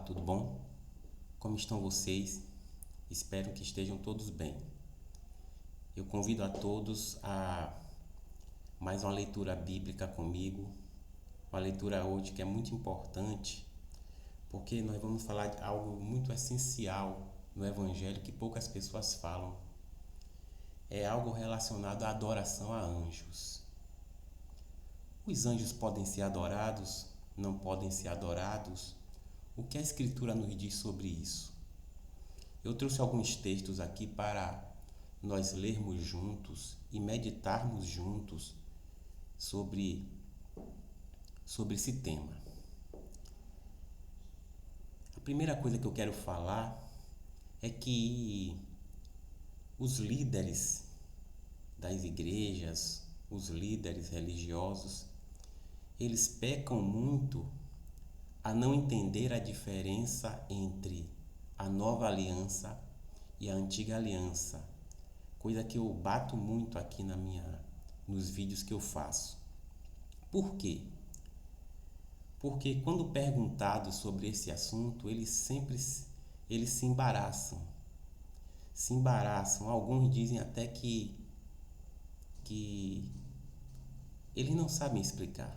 tudo bom? Como estão vocês? Espero que estejam todos bem. Eu convido a todos a mais uma leitura bíblica comigo, uma leitura hoje que é muito importante, porque nós vamos falar de algo muito essencial no Evangelho que poucas pessoas falam. É algo relacionado à adoração a anjos. Os anjos podem ser adorados? Não podem ser adorados? O que a Escritura nos diz sobre isso? Eu trouxe alguns textos aqui para nós lermos juntos e meditarmos juntos sobre esse tema. A primeira coisa que eu quero falar é que os líderes das igrejas, os líderes religiosos, eles pecam muito a não entender a diferença entre a nova aliança e a antiga aliança, coisa que eu bato muito aqui nos vídeos que eu faço. Por quê? Porque quando perguntados sobre esse assunto, eles se embaraçam. Se embaraçam. Alguns dizem até que eles não sabem explicar.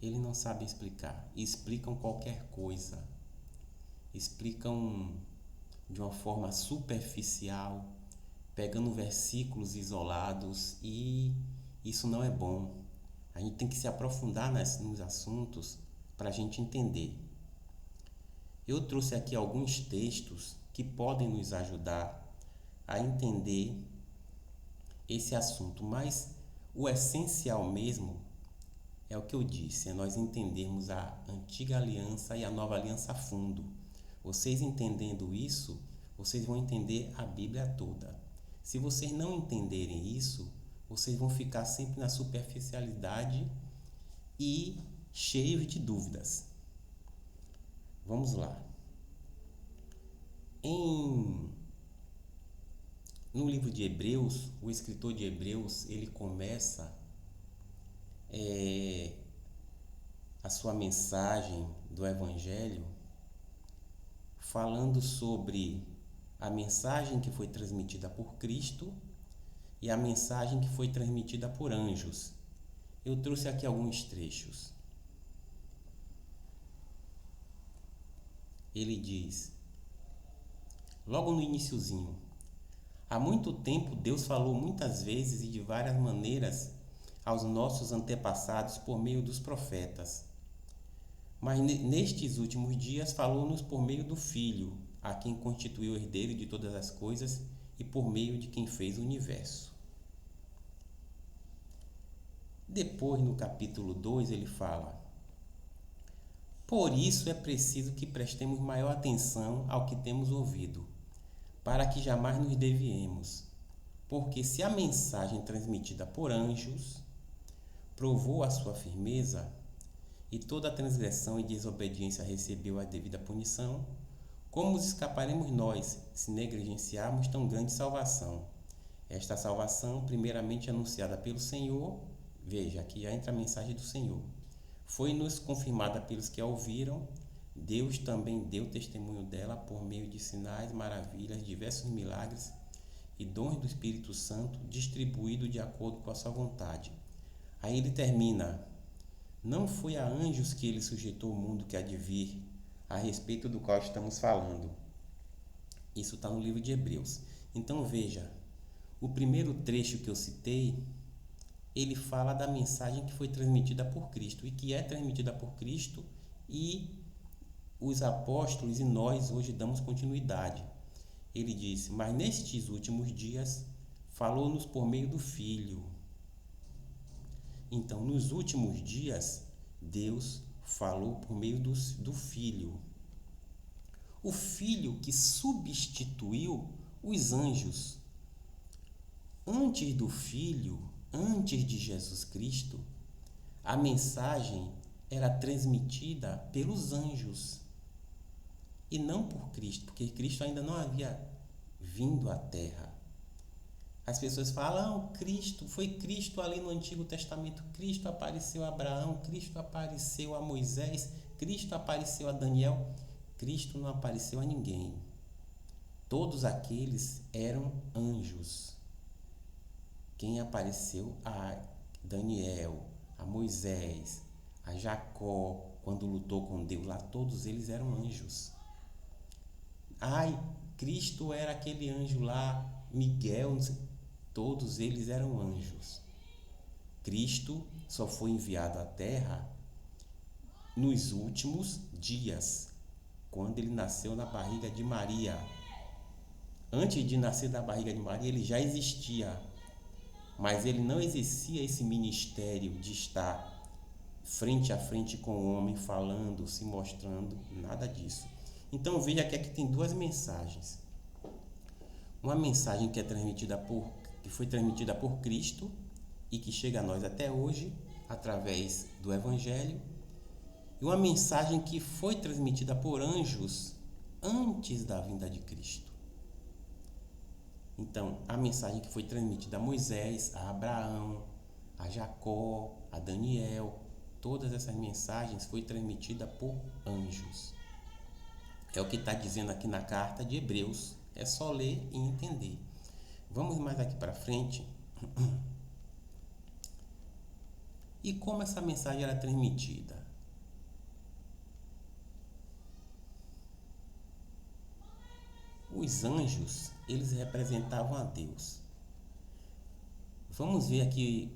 Eles não sabem explicar. E explicam qualquer coisa. Explicam de uma forma superficial, pegando versículos isolados, e isso não é bom. A gente tem que se aprofundar nos assuntos para a gente entender. Eu trouxe aqui alguns textos que podem nos ajudar a entender esse assunto, mas o essencial mesmo é o que eu disse, é nós entendermos a antiga aliança e a nova aliança a fundo. Vocês entendendo isso, vocês vão entender a Bíblia toda. Se vocês não entenderem isso, vocês vão ficar sempre na superficialidade e cheios de dúvidas. Vamos lá. No livro de Hebreus, o escritor de Hebreus, ele começa a sua mensagem do Evangelho falando sobre a mensagem que foi transmitida por Cristo e a mensagem que foi transmitida por anjos. Eu trouxe aqui alguns trechos. Ele diz, logo no iniciozinho: há muito tempo Deus falou muitas vezes e de várias maneiras aos nossos antepassados por meio dos profetas. Mas nestes últimos dias falou-nos por meio do Filho, a quem constituiu herdeiro de todas as coisas e por meio de quem fez o universo. Depois, no capítulo 2, ele fala: por isso é preciso que prestemos maior atenção ao que temos ouvido, para que jamais nos desviemos. Porque se a mensagem transmitida por anjos provou a sua firmeza, e toda a transgressão e desobediência recebeu a devida punição, como escaparemos nós se negligenciarmos tão grande salvação? Esta salvação, primeiramente anunciada pelo Senhor, veja, aqui já entra a mensagem do Senhor, foi-nos confirmada pelos que a ouviram. Deus também deu testemunho dela por meio de sinais, maravilhas, diversos milagres e dons do Espírito Santo, distribuído de acordo com a sua vontade. Aí ele termina: não foi a anjos que ele sujeitou o mundo que há de vir, a respeito do qual estamos falando. Isso está no livro de Hebreus. Então veja, o primeiro trecho que eu citei, ele fala da mensagem que foi transmitida por Cristo e que é transmitida por Cristo, e os apóstolos e nós hoje damos continuidade. Ele disse: mas nestes últimos dias falou-nos por meio do Filho. Então, nos últimos dias, Deus falou por meio do Filho. O Filho que substituiu os anjos. Antes do Filho, antes de Jesus Cristo, a mensagem era transmitida pelos anjos e não por Cristo, porque Cristo ainda não havia vindo à Terra. As pessoas falam: foi Cristo ali no Antigo Testamento, Cristo apareceu a Abraão, Cristo apareceu a Moisés, Cristo apareceu a Daniel. Cristo não apareceu a ninguém. Todos aqueles eram anjos. Quem apareceu a Daniel, a Moisés, a Jacó, quando lutou com Deus lá, todos eles eram anjos. Ai, Cristo era aquele anjo lá, Miguel, não sei, todos eles eram anjos. Cristo só foi enviado à Terra nos últimos dias, quando ele nasceu na barriga de Maria. Antes de nascer da barriga de Maria, ele já existia, mas ele não exercia esse ministério de estar frente a frente com o homem, falando, se mostrando, nada disso. Então veja que aqui tem duas mensagens. Uma mensagem que foi transmitida por Cristo e que chega a nós até hoje através do Evangelho, e uma mensagem que foi transmitida por anjos antes da vinda de Cristo. Então, a mensagem que foi transmitida a Moisés, a Abraão, a Jacó, a Daniel, todas essas mensagens foi transmitida por anjos. É o que está dizendo aqui na carta de Hebreus. É só ler e entender. Vamos mais aqui para frente. E como essa mensagem era transmitida? Os anjos, eles representavam a Deus. Vamos ver aqui,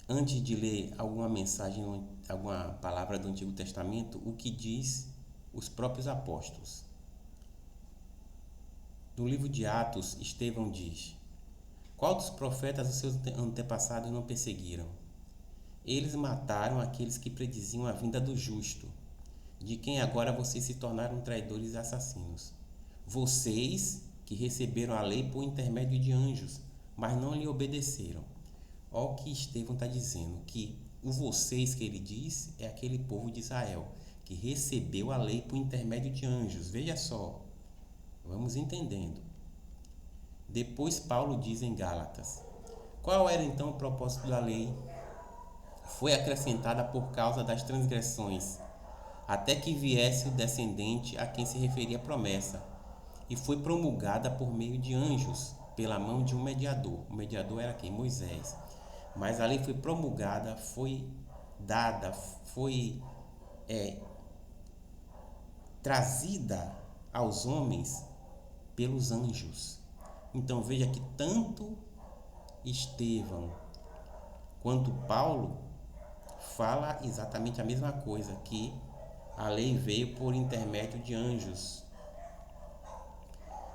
antes de ler alguma mensagem, alguma palavra do Antigo Testamento, o que diz os próprios apóstolos. No livro de Atos, Estevão diz: qual dos profetas os seus antepassados não perseguiram? Eles mataram aqueles que prediziam a vinda do justo, de quem agora vocês se tornaram traidores e assassinos. Vocês que receberam a lei por intermédio de anjos, mas não lhe obedeceram. Olha o que Estevão está dizendo, que o vocês que ele diz é aquele povo de Israel, que recebeu a lei por intermédio de anjos. Veja só, vamos entendendo. Depois Paulo diz em Gálatas: qual era então o propósito da lei? Foi acrescentada por causa das transgressões, até que viesse o descendente a quem se referia a promessa, e foi promulgada por meio de anjos, pela mão de um mediador. O mediador era quem? Moisés. Mas a lei foi promulgada, foi dada, foi trazida aos homens pelos anjos. Então veja que tanto Estevão quanto Paulo fala exatamente a mesma coisa, que a lei veio por intermédio de anjos.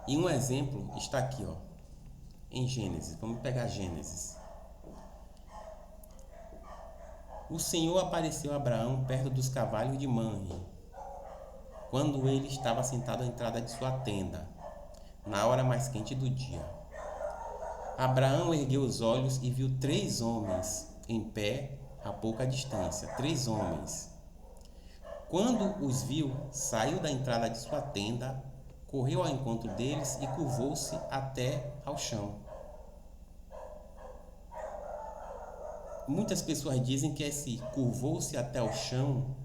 E um exemplo está aqui, ó, em Gênesis. Vamos pegar Gênesis. O Senhor apareceu a Abraão perto dos cavalos de Manre, quando ele estava sentado à entrada de sua tenda, na hora mais quente do dia. Abraão ergueu os olhos e viu 3 homens em pé a pouca distância. 3 homens. Quando os viu, saiu da entrada de sua tenda, correu ao encontro deles e curvou-se até ao chão. Muitas pessoas dizem que esse curvou-se até o chão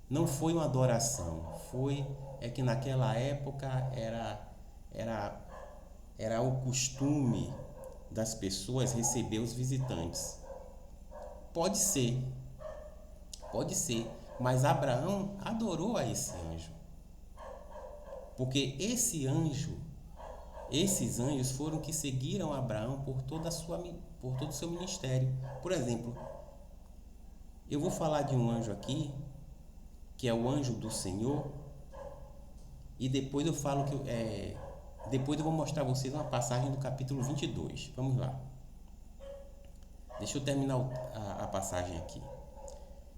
não foi uma adoração, é que naquela época era o costume das pessoas receber os visitantes. Pode ser, mas Abraão adorou a esse anjo. Porque esses anjos foram que seguiram Abraão por todo o seu ministério. Por exemplo, eu vou falar de um anjo aqui, que é o anjo do Senhor, e depois eu falo depois eu vou mostrar a vocês uma passagem do capítulo 22. Vamos lá. Deixa eu terminar a passagem aqui.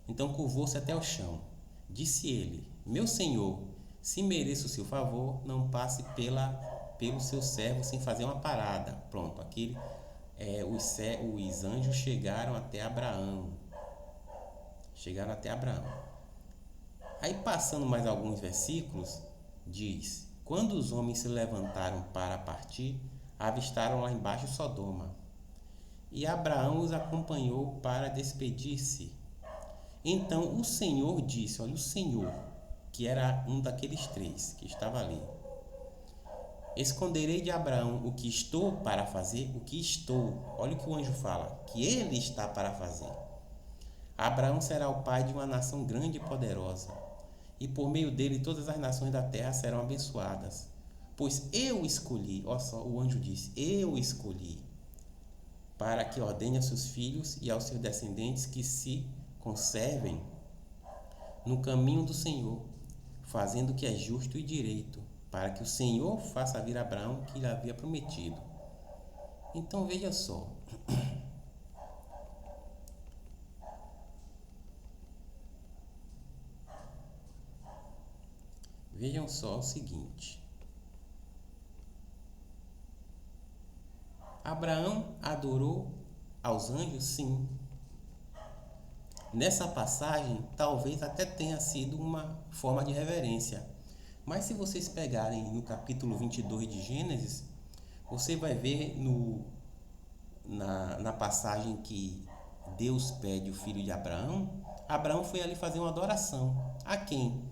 Então curvou-se até o chão. Disse ele: meu Senhor, se mereço o seu favor, não passe pelo seu servo sem fazer uma parada. Pronto, aqui os anjos chegaram até Abraão. Aí passando mais alguns versículos, diz: quando os homens se levantaram para partir, avistaram lá embaixo Sodoma. E Abraão os acompanhou para despedir-se. Então o Senhor disse, olha, o Senhor, que era um daqueles três que estava ali: esconderei de Abraão o que estou para fazer, o que estou. Olha o que o anjo fala, que ele está para fazer. Abraão será o pai de uma nação grande e poderosa, e por meio dele todas as nações da terra serão abençoadas. Pois eu escolhi, olha só, o anjo disse, eu escolhi, para que ordene aos seus filhos e aos seus descendentes que se conservem no caminho do Senhor, fazendo o que é justo e direito, para que o Senhor faça vir Abraão o que lhe havia prometido. Então veja só, vejam só o seguinte: Abraão adorou aos anjos, sim. Nessa passagem, talvez até tenha sido uma forma de reverência. Mas se vocês pegarem no capítulo 22 de Gênesis, você vai ver na passagem que Deus pede o filho de Abraão, Abraão foi ali fazer uma adoração. A quem?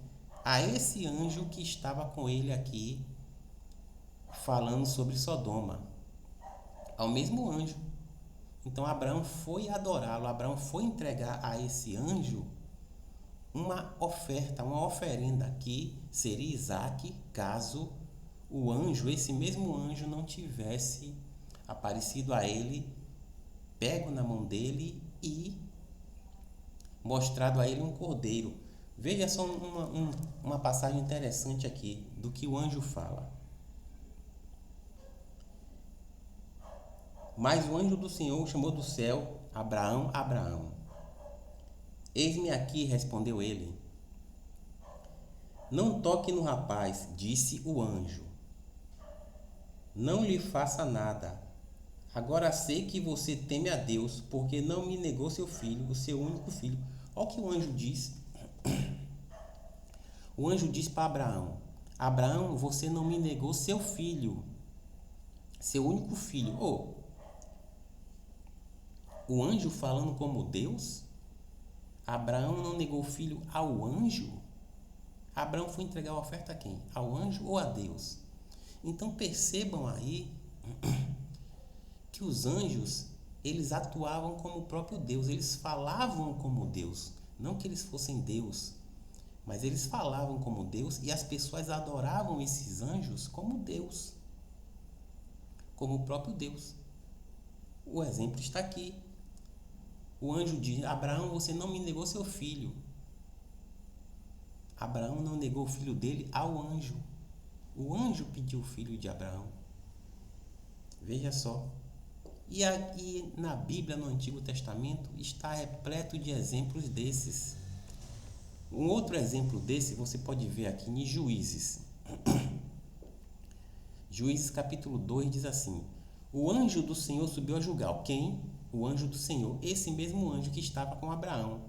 A esse anjo que estava com ele aqui, falando sobre Sodoma. Ao mesmo anjo. Então Abraão foi adorá-lo, Abraão foi entregar a esse anjo uma oferta, uma oferenda que seria Isaque, caso o anjo, esse mesmo anjo, não tivesse aparecido a ele, pego na mão dele e mostrado a ele um cordeiro. Veja só uma passagem interessante aqui do que o anjo fala. Mas o anjo do Senhor chamou do céu: Abraão, Abraão. Eis-me aqui, respondeu ele. Não toque no rapaz, disse o anjo. Não lhe faça nada. Agora sei que você teme a Deus, porque não me negou seu filho, o seu único filho. Olha o que o anjo diz. O anjo diz para Abraão: Abraão, você não me negou seu filho, seu único filho. O anjo falando como Deus? Abraão não negou o filho ao anjo? Abraão foi entregar a oferta a quem? Ao anjo ou a Deus? Então percebam aí que os anjos, eles atuavam como o próprio Deus, eles falavam como Deus, não que eles fossem Deus, mas eles falavam como Deus e as pessoas adoravam esses anjos como Deus, como o próprio Deus. O exemplo está aqui. O anjo diz: Abraão, você não me negou seu filho. Abraão não negou o filho dele ao anjo. O anjo pediu o filho de Abraão. Veja só. E aqui na Bíblia, no Antigo Testamento, está repleto de exemplos desses. Um outro exemplo desse você pode ver aqui em Juízes. Juízes capítulo 2 diz assim: o anjo do Senhor subiu a Gilgal. Quem? O anjo do Senhor. Esse mesmo anjo que estava com Abraão.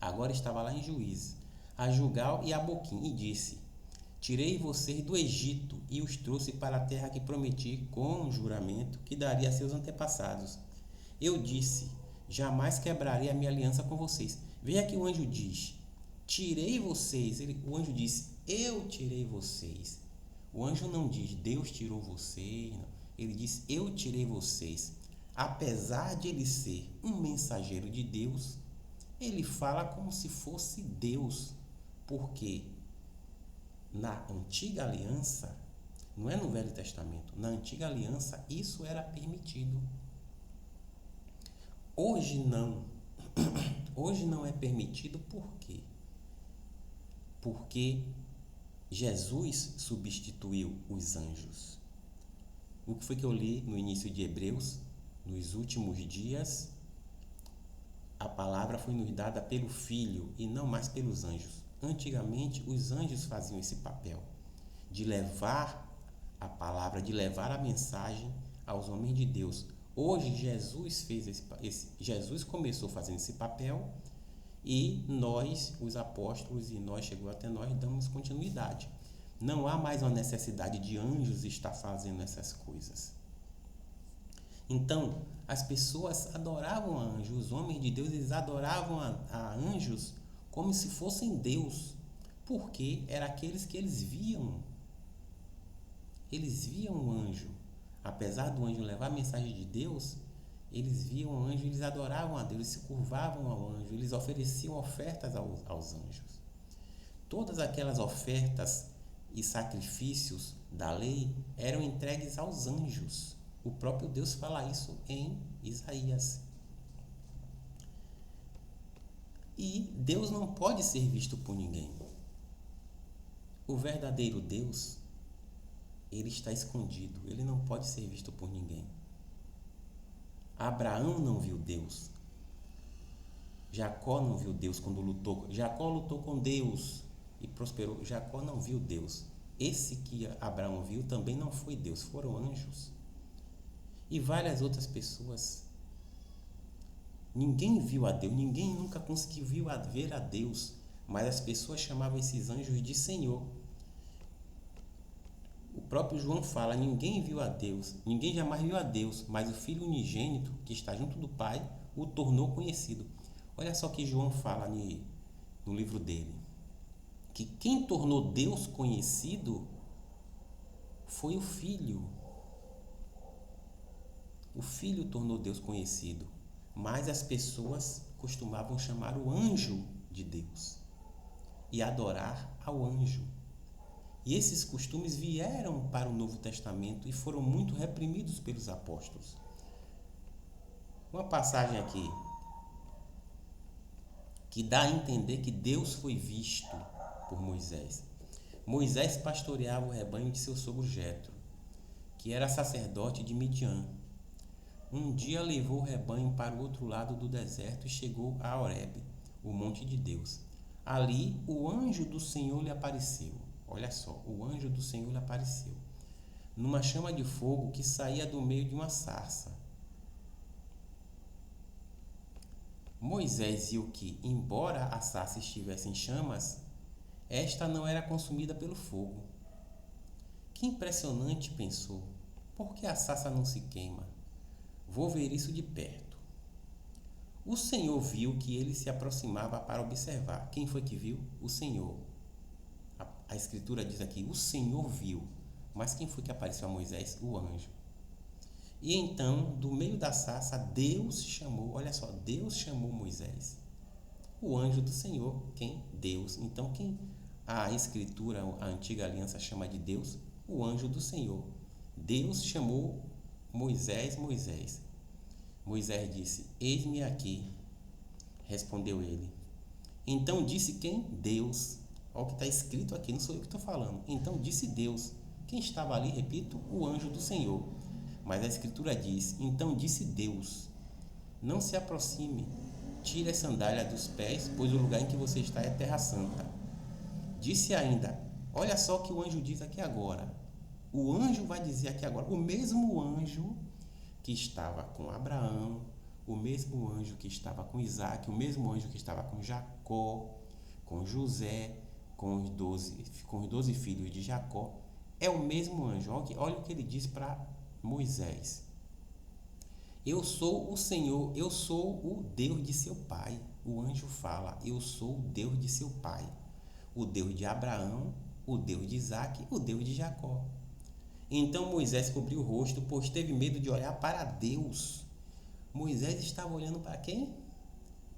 Agora estava lá em Juízes. A Gilgal e a Boquim. E disse: tirei vocês do Egito e os trouxe para a terra que prometi com juramento que daria a seus antepassados. Eu disse: jamais quebrarei a minha aliança com vocês. Veja que o anjo diz: tirei vocês. O anjo disse: eu tirei vocês. O anjo não diz: Deus tirou vocês. Não. Ele diz: eu tirei vocês. Apesar de ele ser um mensageiro de Deus, ele fala como se fosse Deus. Porque na antiga aliança, não é no Velho Testamento, na antiga aliança isso era permitido. Hoje não. Hoje não é permitido por quê? Porque Jesus substituiu os anjos. O que foi que eu li no início de Hebreus? Nos últimos dias, a palavra foi nos dada pelo Filho e não mais pelos anjos. Antigamente, os anjos faziam esse papel de levar a palavra, de levar a mensagem aos homens de Deus. Hoje, Jesus Jesus começou fazendo esse papel e nós, os apóstolos, e nós chegou até nós, damos continuidade. Não há mais uma necessidade de anjos estar fazendo essas coisas. Então, as pessoas adoravam a anjos, os homens de Deus, eles adoravam a anjos como se fossem Deus, porque eram aqueles que eles viam. Eles viam o anjo. Apesar do anjo levar a mensagem de Deus, eles viam o anjo, eles adoravam a Deus, eles se curvavam ao anjo, eles ofereciam ofertas aos anjos. Todas aquelas ofertas e sacrifícios da lei eram entregues aos anjos. O próprio Deus fala isso em Isaías. E Deus não pode ser visto por ninguém. O verdadeiro Deus, ele está escondido, ele não pode ser visto por ninguém. Abraão não viu Deus. Jacó não viu Deus quando lutou. Jacó lutou com Deus e prosperou. Jacó não viu Deus. Esse que Abraão viu também não foi Deus, foram anjos. E várias outras pessoas. Ninguém viu a Deus, ninguém nunca conseguiu ver a Deus, mas as pessoas chamavam esses anjos de Senhor. O próprio João fala, ninguém viu a Deus, ninguém jamais viu a Deus, mas o Filho unigênito, que está junto do Pai, o tornou conhecido. Olha só o que João fala no livro dele, que quem tornou Deus conhecido foi o Filho. O Filho tornou Deus conhecido, mas as pessoas costumavam chamar o anjo de Deus e adorar ao anjo. E esses costumes vieram para o Novo Testamento e foram muito reprimidos pelos apóstolos. Uma passagem aqui que dá a entender que Deus foi visto por Moisés. Moisés pastoreava o rebanho de seu sogro Jetro, que era sacerdote de Midian. Um dia levou o rebanho para o outro lado do deserto e chegou a Horebe, o monte de Deus. Ali o anjo do Senhor lhe apareceu. Olha só, o anjo do Senhor lhe apareceu numa chama de fogo que saía do meio de uma sarça. Moisés viu que, embora a sarça estivesse em chamas, esta não era consumida pelo fogo. Que impressionante, pensou. Por que a sarça não se queima? Vou ver isso de perto. O Senhor viu que ele se aproximava para observar. Quem foi que viu? O Senhor. A Escritura diz aqui, o Senhor viu. Mas quem foi que apareceu a Moisés? O anjo. E então, do meio da sarça, Deus chamou, olha só, Deus chamou Moisés. O anjo do Senhor, quem? Deus. Então, quem a Escritura, a antiga aliança, chama de Deus? O anjo do Senhor. Deus chamou Moisés, Moisés. Moisés disse, eis-me aqui. Respondeu ele. Então disse quem? Deus. Olha o que está escrito aqui, não sou eu que estou falando. Então disse Deus. Quem estava ali, repito, o anjo do Senhor. Mas a Escritura diz, então disse Deus, não se aproxime, tire a sandália dos pés, pois o lugar em que você está é terra santa. Disse ainda, olha só o que o anjo diz aqui agora. O anjo vai dizer aqui agora, o mesmo anjo que estava com Abraão, o mesmo anjo que estava com Isaac, o mesmo anjo que estava com Jacó, com José, com os 12 filhos de Jacó, é o mesmo anjo. Olha o que ele diz para Moisés. Eu sou o Senhor, eu sou o Deus de seu pai. O anjo fala, eu sou o Deus de seu pai. O Deus de Abraão, o Deus de Isaac, o Deus de Jacó. Então Moisés cobriu o rosto, pois teve medo de olhar para Deus. Moisés estava olhando para quem?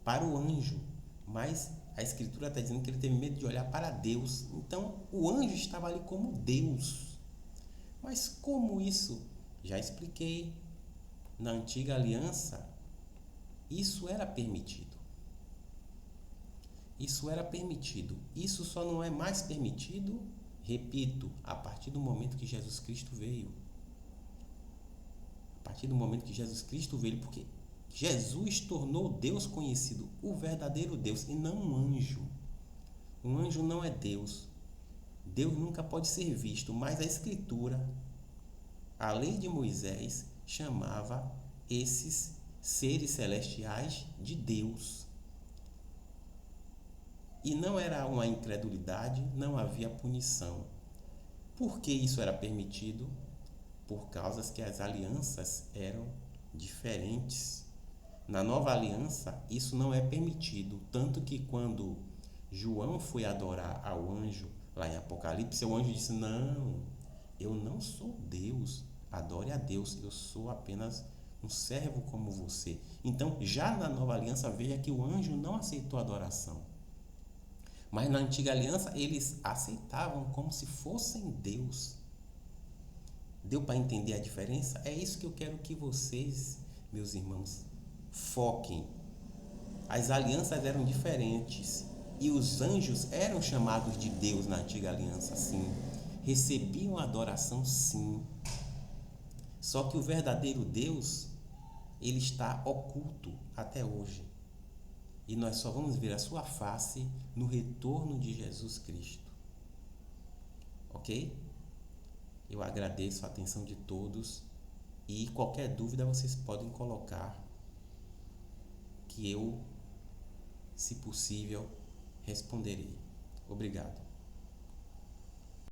Para o anjo. Mas a Escritura está dizendo que ele teve medo de olhar para Deus. Então o anjo estava ali como Deus. Mas como isso? Já expliquei. Na antiga aliança, isso era permitido. Isso era permitido. Isso só não é mais permitido, repito, a partir do momento que Jesus Cristo veio. A partir do momento que Jesus Cristo veio, porque Jesus tornou Deus conhecido, o verdadeiro Deus, e não um anjo. Um anjo não é Deus. Deus nunca pode ser visto, mas a Escritura, a lei de Moisés, chamava esses seres celestiais de Deus. E não era uma incredulidade, não havia punição. Por que isso era permitido? Por causa que as alianças eram diferentes. Na nova aliança, isso não é permitido. Tanto que quando João foi adorar ao anjo lá em Apocalipse, o anjo disse: Não, eu não sou Deus, adore a Deus, eu sou apenas um servo como você. Então, já na nova aliança, veja que o anjo não aceitou a adoração. Mas na antiga aliança, eles aceitavam como se fossem Deus. Deu para entender a diferença? É isso que eu quero que vocês, meus irmãos, foquem. As alianças eram diferentes e os anjos eram chamados de Deus na antiga aliança, sim. Recebiam adoração, sim. Só que o verdadeiro Deus, ele está oculto até hoje. E nós só vamos ver a sua face no retorno de Jesus Cristo. Ok? Eu agradeço a atenção de todos e qualquer dúvida vocês podem colocar que eu, se possível, responderei. Obrigado.